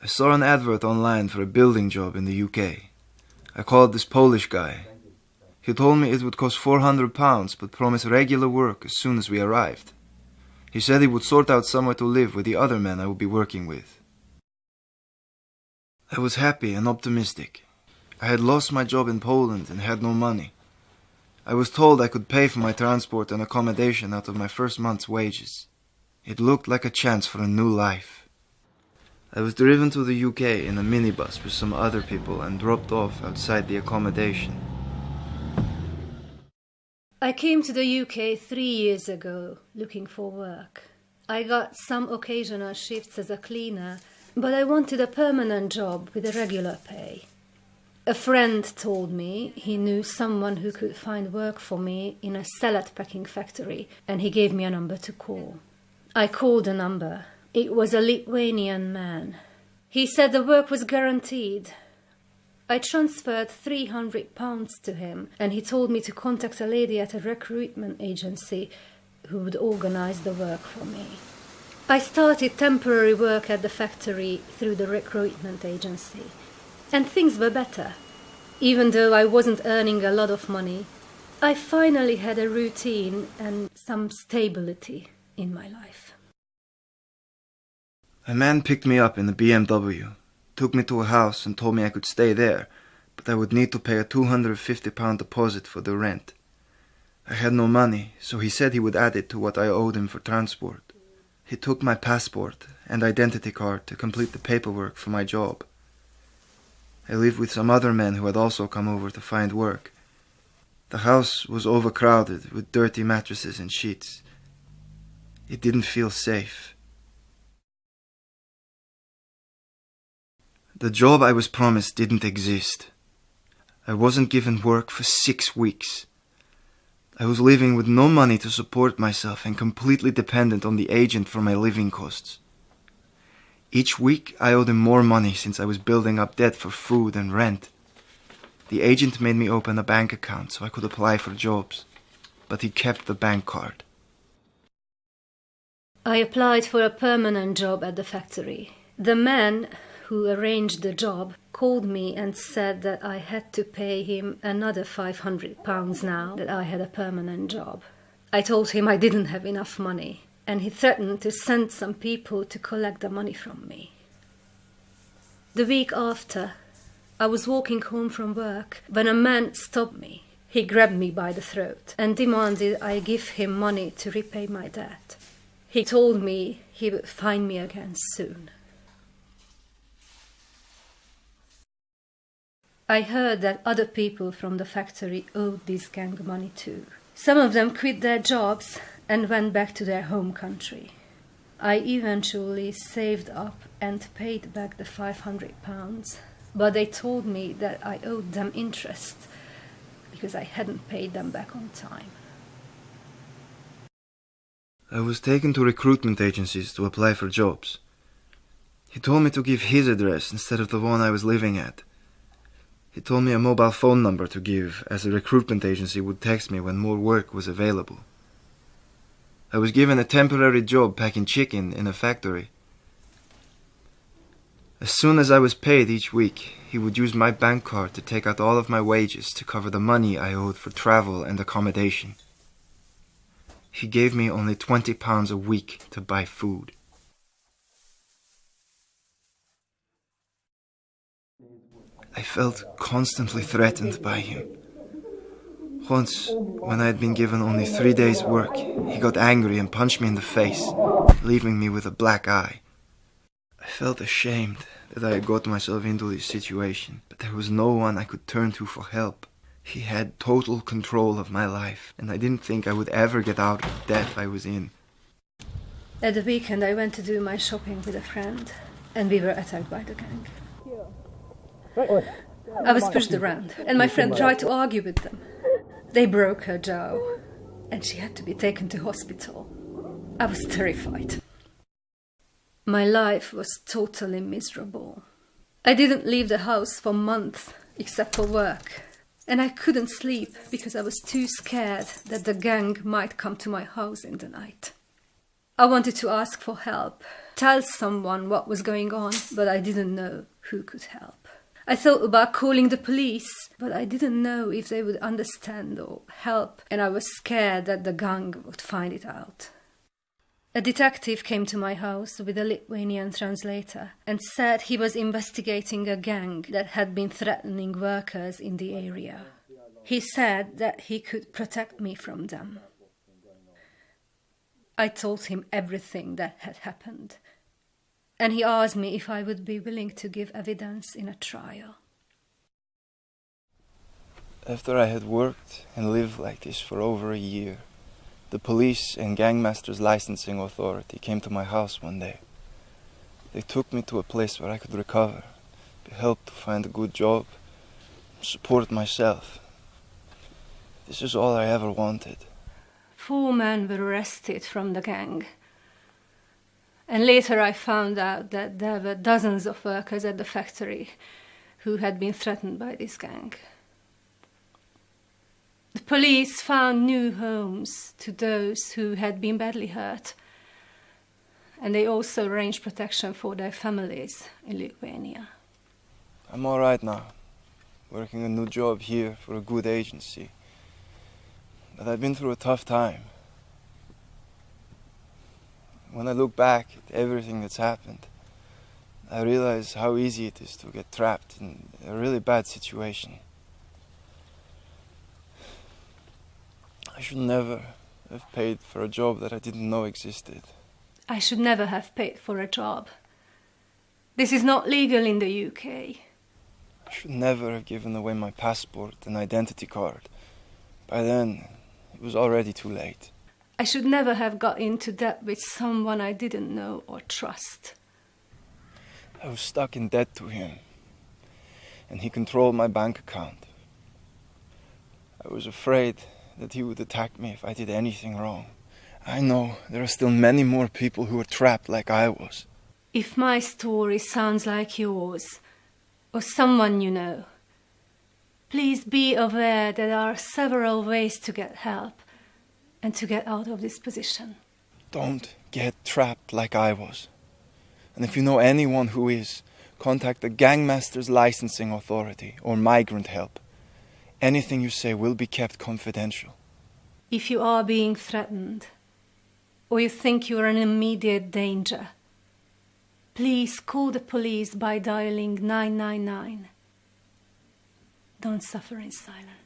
I saw an advert online for a building job in the UK. I called this Polish guy. He told me it would cost £400 but promised regular work as soon as we arrived. He said he would sort out somewhere to live with the other men I would be working with. I was happy and optimistic. I had lost my job in Poland and had no money. I was told I could pay for my transport and accommodation out of my first month's wages. It looked like a chance for a new life. I was driven to the UK in a minibus with some other people and dropped off outside the accommodation. I came to the UK 3 years ago looking for work. I got some occasional shifts as a cleaner, but I wanted a permanent job with a regular pay. A friend told me he knew someone who could find work for me in a salad packing factory, and he gave me a number to call. I called the number. It was a Lithuanian man. He said the work was guaranteed. I transferred £300 to him, and he told me to contact a lady at a recruitment agency who would organize the work for me. I started temporary work at the factory through the recruitment agency, and things were better. Even though I wasn't earning a lot of money, I finally had a routine and some stability in my life. A man picked me up in a BMW, took me to a house and told me I could stay there, but I would need to pay a £250 deposit for the rent. I had no money, so he said he would add it to what I owed him for transport. He took my passport and identity card to complete the paperwork for my job. I lived with some other men who had also come over to find work. The house was overcrowded with dirty mattresses and sheets. It didn't feel safe. The job I was promised didn't exist. I wasn't given work for 6 weeks. I was living with no money to support myself and completely dependent on the agent for my living costs. Each week I owed him more money since I was building up debt for food and rent. The agent made me open a bank account so I could apply for jobs, but he kept the bank card. I applied for a permanent job at the factory. The man who arranged the job called me and said that I had to pay him another £500 now that I had a permanent job. I told him I didn't have enough money, and he threatened to send some people to collect the money from me. The week after, I was walking home from work when a man stopped me. He grabbed me by the throat and demanded I give him money to repay my debt. He told me he would find me again soon. I heard that other people from the factory owed this gang money too. Some of them quit their jobs and went back to their home country. I eventually saved up and paid back the £500, but they told me that I owed them interest because I hadn't paid them back on time. I was taken to recruitment agencies to apply for jobs. He told me to give his address instead of the one I was living at. He told me a mobile phone number to give, as a recruitment agency would text me when more work was available. I was given a temporary job packing chicken in a factory. As soon as I was paid each week, he would use my bank card to take out all of my wages to cover the money I owed for travel and accommodation. He gave me only £20 a week to buy food. I felt constantly threatened by him. Once, when I had been given only 3 days' work, he got angry and punched me in the face, leaving me with a black eye. I felt ashamed that I had got myself into this situation, but there was no one I could turn to for help. He had total control of my life, and I didn't think I would ever get out of the debt I was in. At the weekend I went to do my shopping with a friend, and we were attacked by the gang. I was pushed around, and my friend tried to argue with them. They broke her jaw, and she had to be taken to hospital. I was terrified. My life was totally miserable. I didn't leave the house for months, except for work. And I couldn't sleep because I was too scared that the gang might come to my house in the night. I wanted to ask for help, tell someone what was going on, but I didn't know who could help. I thought about calling the police, but I didn't know if they would understand or help, and I was scared that the gang would find it out. A detective came to my house with a Lithuanian translator and said he was investigating a gang that had been threatening workers in the area. He said that he could protect me from them. I told him everything that had happened, and he asked me if I would be willing to give evidence in a trial. After I had worked and lived like this for over a year, the police and Gangmasters Licensing Authority came to my house one day. They took me to a place where I could recover, be helped to find a good job, support myself. This is all I ever wanted. 4 men were arrested from the gang. And later I found out that there were dozens of workers at the factory who had been threatened by this gang. The police found new homes to those who had been badly hurt, and they also arranged protection for their families in Lithuania. I'm all right now, working a new job here for a good agency. But I've been through a tough time. When I look back at everything that's happened, I realize how easy it is to get trapped in a really bad situation. I should never have paid for a job that I didn't know existed. I should never have paid for a job. This is not legal in the UK. I should never have given away my passport and identity card. By then, it was already too late. I should never have got into debt with someone I didn't know or trust. I was stuck in debt to him, and he controlled my bank account. I was afraid that he would attack me if I did anything wrong. I know there are still many more people who are trapped like I was. If my story sounds like yours, or someone you know, please be aware there are several ways to get help and to get out of this position. Don't get trapped like I was. And if you know anyone who is, contact the Gangmasters Licensing Authority or Migrant Help. Anything you say will be kept confidential. If you are being threatened, or you think you are in immediate danger, please call the police by dialing 999. Don't suffer in silence.